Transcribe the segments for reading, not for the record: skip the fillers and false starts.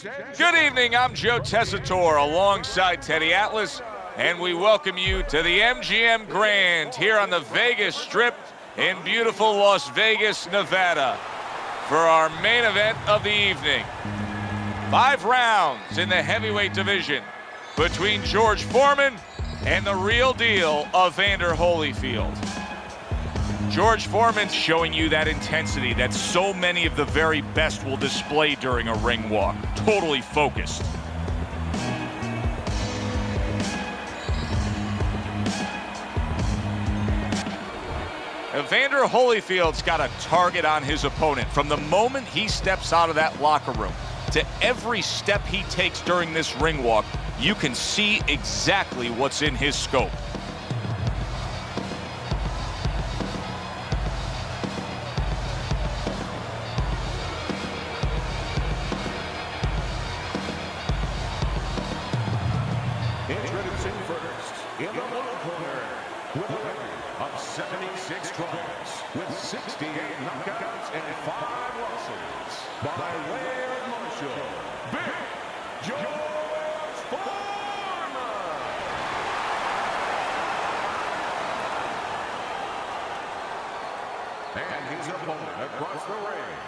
Good evening, I'm Joe Tessitore alongside Teddy Atlas, and we welcome you to the MGM Grand here on the Vegas Strip in beautiful Las Vegas, Nevada, for our main event of the evening. 5 rounds in the heavyweight division between George Foreman and the real deal, Evander Holyfield. George Foreman showing you that intensity that so many of the very best will display during a ring walk. Totally focused. Evander Holyfield's got a target on his opponent from the moment he steps out of that locker room to every step he takes during this ring walk. You can see exactly what's in his scope. Introducing first, in the blue corner, with a record of 76 tries, with 68 knockouts and 5 losses, by way of Marshall, Big George Foreman. And his opponent across the ring.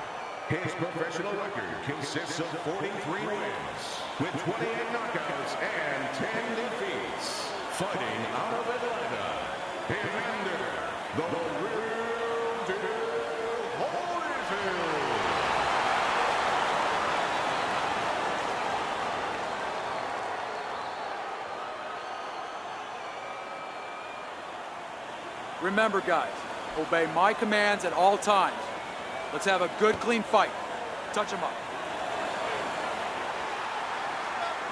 His professional record consists of 43 wins, with 28 knockouts and 10 defeats. Fighting out of Atlanta, Evander, the real deal Holyfield. Remember, guys, obey my commands at all times. Let's have a good, clean fight. Touch him up.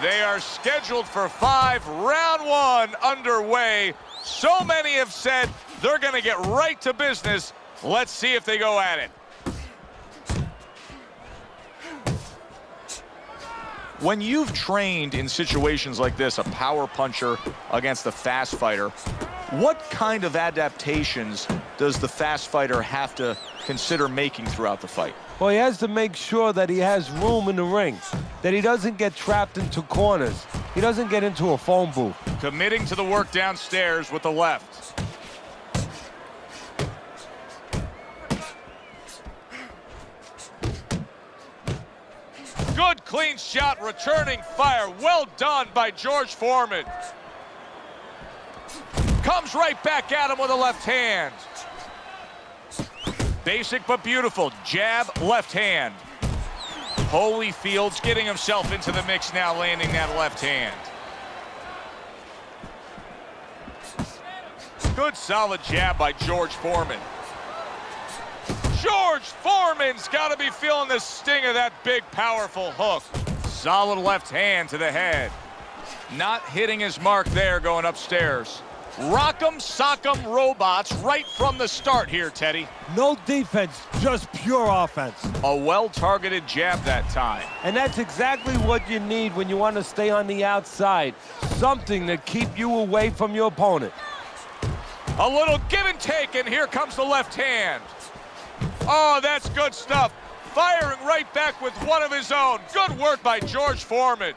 They are scheduled for 5, round 1 underway. So many have said they're going to get right to business. Let's see if they go at it. When you've trained in situations like this, a power puncher against a fast fighter, what kind of adaptations does the fast fighter have to consider making throughout the fight? Well, he has to make sure that he has room in the ring, that he doesn't get trapped into corners. He doesn't get into a phone booth. Committing to the work downstairs with the left. Good clean shot, returning fire. Well done by George Foreman. Comes right back at him with a left hand. Basic but beautiful. Jab, left hand. Holyfield's getting himself into the mix now, landing that left hand. Good solid jab by George Foreman. George Foreman's got to be feeling the sting of that big, powerful hook. Solid left hand to the head. Not hitting his mark there going upstairs. Rock'em sock'em robots right from the start here, Teddy. No defense, just pure offense. A well-targeted jab that time. And that's exactly what you need when you want to stay on the outside. Something to keep you away from your opponent. A little give and take, and here comes the left hand. Oh, that's good stuff. Firing right back with one of his own. Good work by George Foreman.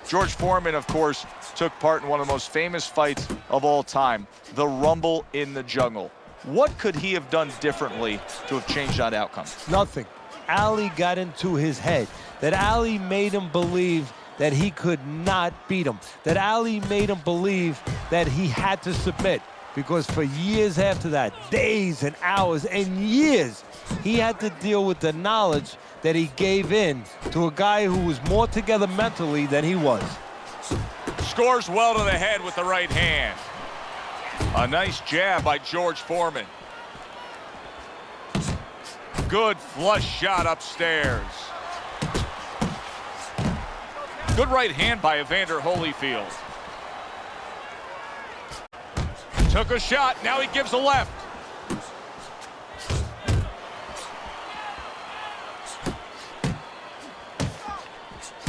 George Foreman, of course, took part in one of the most famous fights of all time, the Rumble in the Jungle. What could he have done differently to have changed that outcome? Nothing. Ali got into his head. That Ali made him believe that he could not beat him. That Ali made him believe that he had to submit. Because for years after that, days and hours and years, he had to deal with the knowledge that he gave in to a guy who was more together mentally than he was. Scores well to the head with the right hand. A nice jab by George Foreman. Good flush shot upstairs. Good right hand by Evander Holyfield. Took a shot, now he gives a left.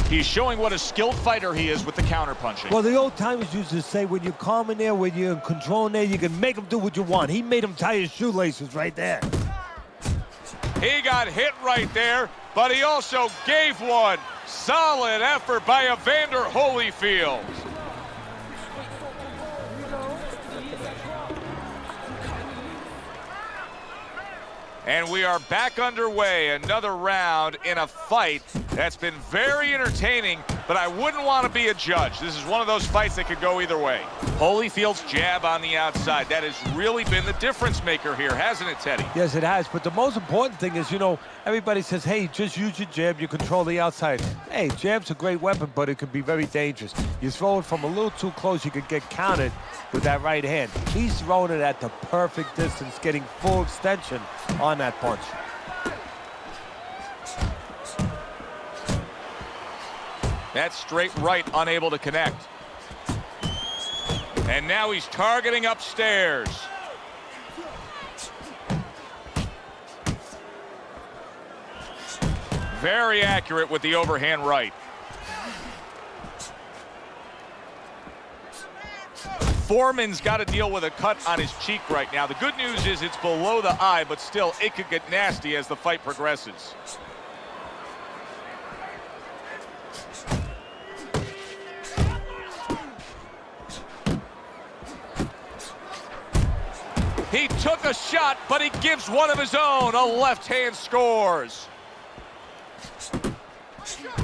He's showing what a skilled fighter he is with the counterpunching. Well, the old timers used to say, when you're calm in there, when you're in control in there, you can make him do what you want. He made him tie his shoelaces right there. He got hit right there, but he also gave one. Solid effort by Evander Holyfield. And we are back underway, another round in a fight that's been very entertaining, but I wouldn't want to be a judge. This is one of those fights that could go either way. Holyfield's jab on the outside, that has really been the difference maker here, hasn't it, Teddy? Yes, it has, but the most important thing is, you know, everybody says, hey, just use your jab, you control the outside. Hey, jab's a great weapon, but it can be very dangerous. You throw it from a little too close, you could get counted with that right hand. He's throwing it at the perfect distance, getting full extension on that punch. That straight right unable to connect. And now he's targeting upstairs. Very accurate with the overhand right. Foreman's got to deal with a cut on his cheek right now. The good news is it's below the eye, but still it could get nasty as the fight progresses. He took a shot, but he gives one of his own. A left hand scores.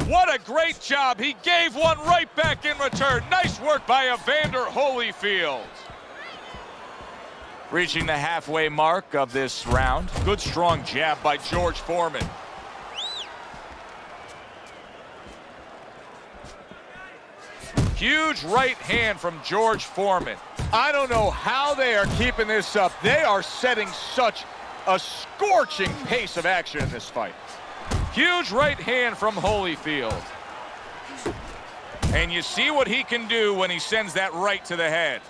What a great job. He gave one right back in return. Nice work by Evander Holyfield. Reaching the halfway mark of this round. Good strong jab by George Foreman. Huge right hand from George Foreman. I don't know how they are keeping this up. They are setting such a scorching pace of action in this fight. Huge right hand from Holyfield. And you see what he can do when he sends that right to the head.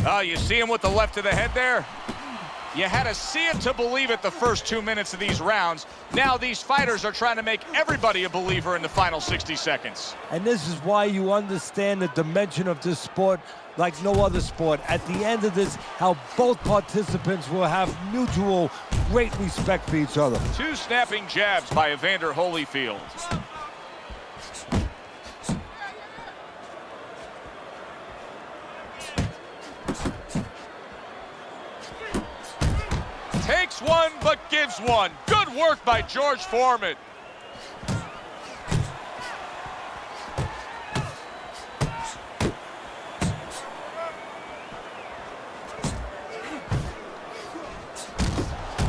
Oh, you see him with the left to the head there? You had to see it to believe it the first 2 minutes of these rounds. Now these fighters are trying to make everybody a believer in the final 60 seconds. And this is why you understand the dimension of this sport like no other sport. At the end of this, how both participants will have mutual great respect for each other. Two snapping jabs by Evander Holyfield. Takes one, but gives one. Good work by George Foreman.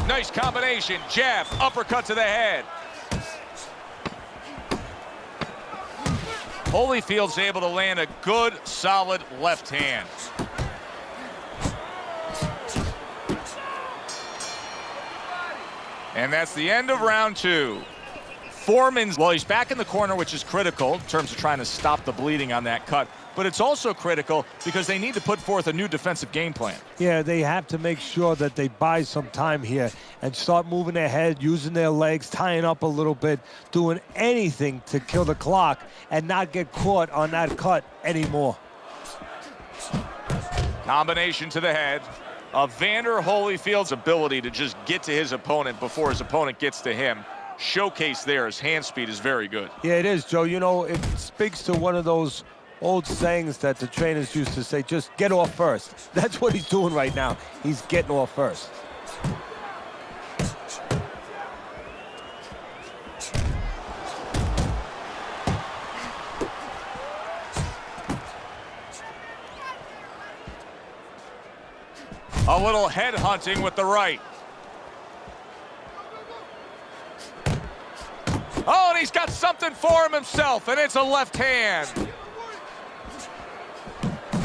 Nice combination. Jab, uppercut to the head. Holyfield's able to land a good, solid left hand. And that's the end of round two. Foreman's, well, he's back in the corner, which is critical in terms of trying to stop the bleeding on that cut. But it's also critical because they need to put forth a new defensive game plan. Yeah, they have to make sure that they buy some time here and start moving their head, using their legs, tying up a little bit, doing anything to kill the clock and not get caught on that cut anymore. Combination to the head. Evander Holyfield's ability to just get to his opponent before his opponent gets to him. Showcase there, his hand speed is very good. Yeah, it is, Joe. You know, it speaks to one of those old sayings that the trainers used to say, just get off first. That's what he's doing right now. He's getting off first. A little head hunting with the right. Oh, and he's got something for him himself, and it's a left hand.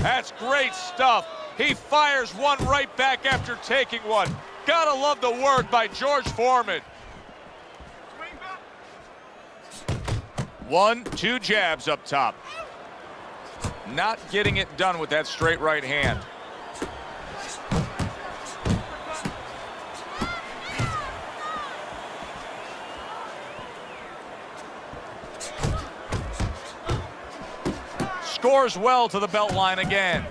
That's great stuff. He fires one right back after taking one. Gotta love the work by George Foreman. 1-2 jabs up top. Not getting it done with that straight right hand. Scores well to the belt line again.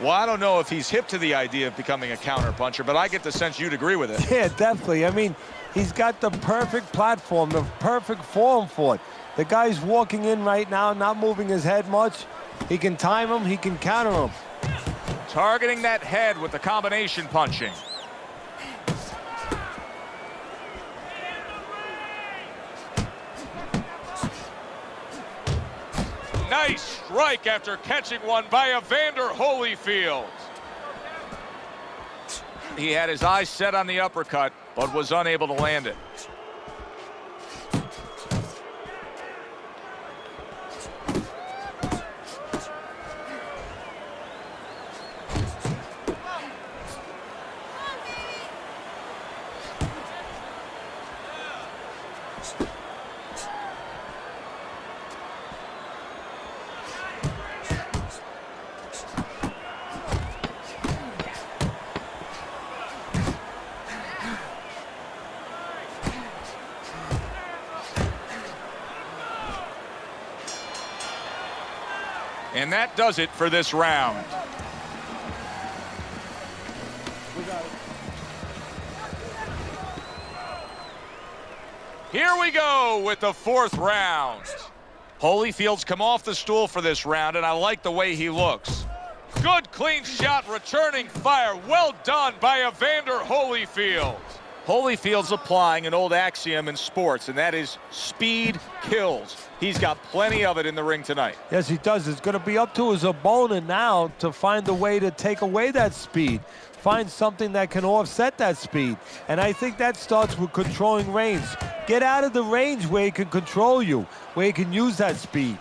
Well, I don't know if he's hip to the idea of becoming a counterpuncher, but I get the sense you'd agree with it. Yeah, definitely. I mean, he's got the perfect platform, the perfect form for it. The guy's walking in right now, not moving his head much. He can time him, he can counter him. Targeting that head with the combination punching. Nice strike after catching one by Evander Holyfield. He had his eyes set on the uppercut, but was unable to land it. And that does it for this round. Here we go with the fourth round. Holyfield's come off the stool for this round, and I like the way he looks. Good clean shot, returning fire. Well done by Evander Holyfield. Holyfield's applying an old axiom in sports, and that is speed kills. He's got plenty of it in the ring tonight. Yes, he does. It's going to be up to his opponent now to find a way to take away that speed. Find something that can offset that speed. And I think that starts with controlling range. Get out of the range where he can control you, where he can use that speed.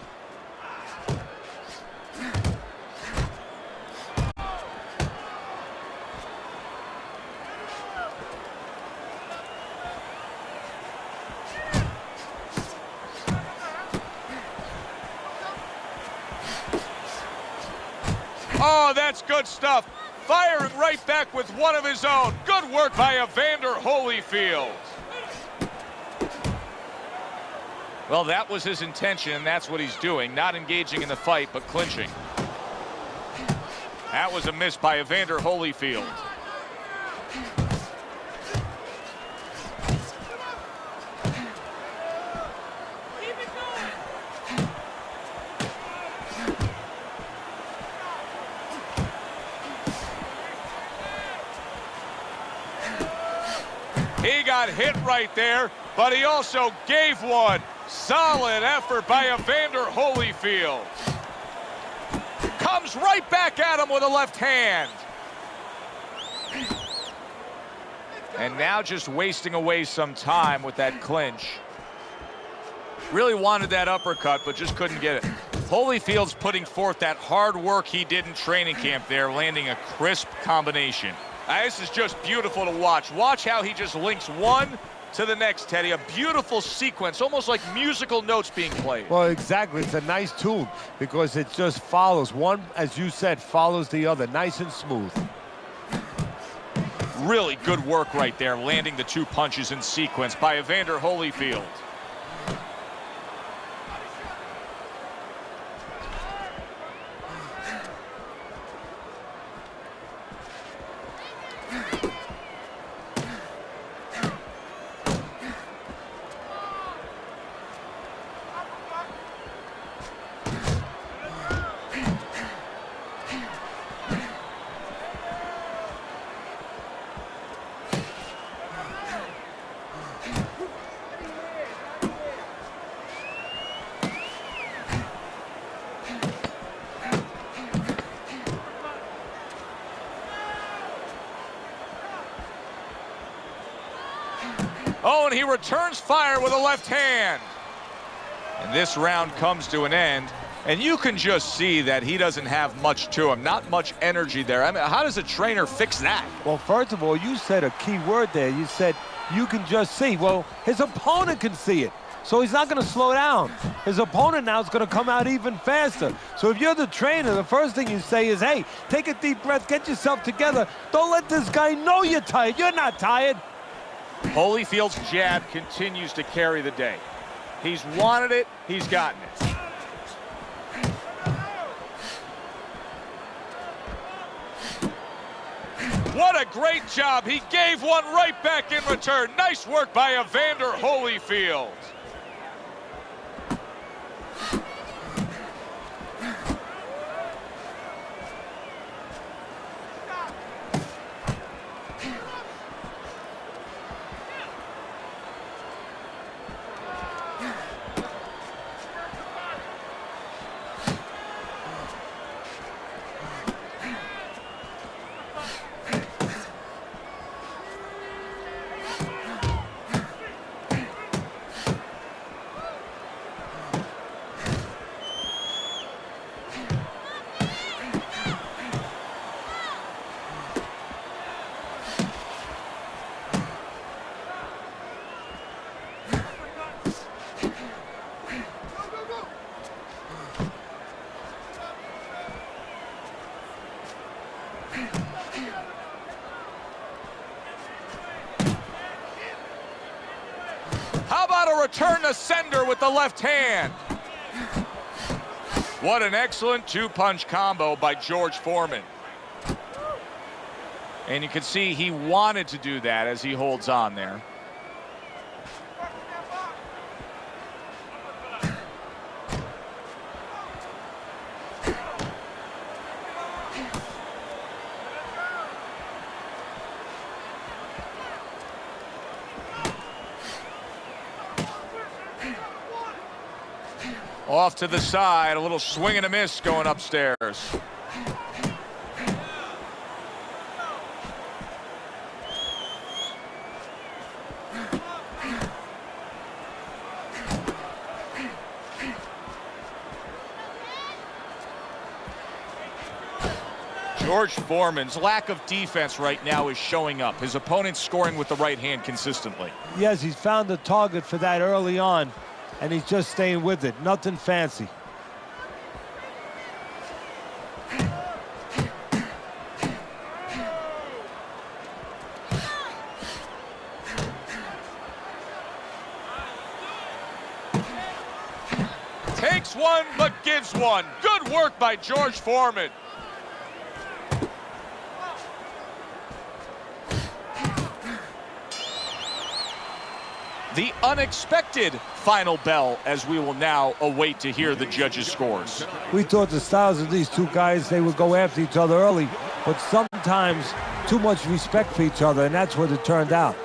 Oh, that's good stuff. Firing right back with one of his own. Good work by Evander Holyfield. Well, that was his intention, and that's what he's doing. Not engaging in the fight, but clinching. That was a miss by Evander Holyfield. He got hit right there, but he also gave one. Solid effort by Evander Holyfield. Comes right back at him with a left hand. And now just wasting away some time with that clinch. Really wanted that uppercut, but just couldn't get it. Holyfield's putting forth that hard work he did in training camp there, landing a crisp combination. This is just beautiful to watch. Watch how he just links one to the next, Teddy. A beautiful sequence, almost like musical notes being played. Well, exactly. It's a nice tool because it just follows. One, as you said, follows the other. Nice and smooth. Really good work right there, landing the two punches in sequence by Evander Holyfield. Oh, and he returns fire with a left hand. And this round comes to an end. And you can just see that he doesn't have much to him, not much energy there. I mean, how does a trainer fix that? Well, first of all, you said a key word there. You said you can just see. Well, his opponent can see it. So he's not going to slow down. His opponent now is going to come out even faster. So if you're the trainer, the first thing you say is, hey, take a deep breath, get yourself together. Don't let this guy know you're tired. You're not tired. Holyfield's jab continues to carry the day. He's wanted it, he's gotten it. What a great job. He gave one right back in return. Nice work by Evander Holyfield. How about a return to sender with the left hand? What an excellent two-punch combo by George Foreman. And you can see he wanted to do that as he holds on there. Off to the side, a little swing and a miss going upstairs. George Foreman's lack of defense right now is showing up. His opponent's scoring with the right hand consistently. Yes, he's found the target for that early on, and he's just staying with it. Nothing fancy. Takes one, but gives one. Good work by George Foreman. The unexpected final bell, as we will now await to hear the judges' scores. We thought the styles of these two guys, they would go after each other early, but sometimes too much respect for each other, and that's what it turned out.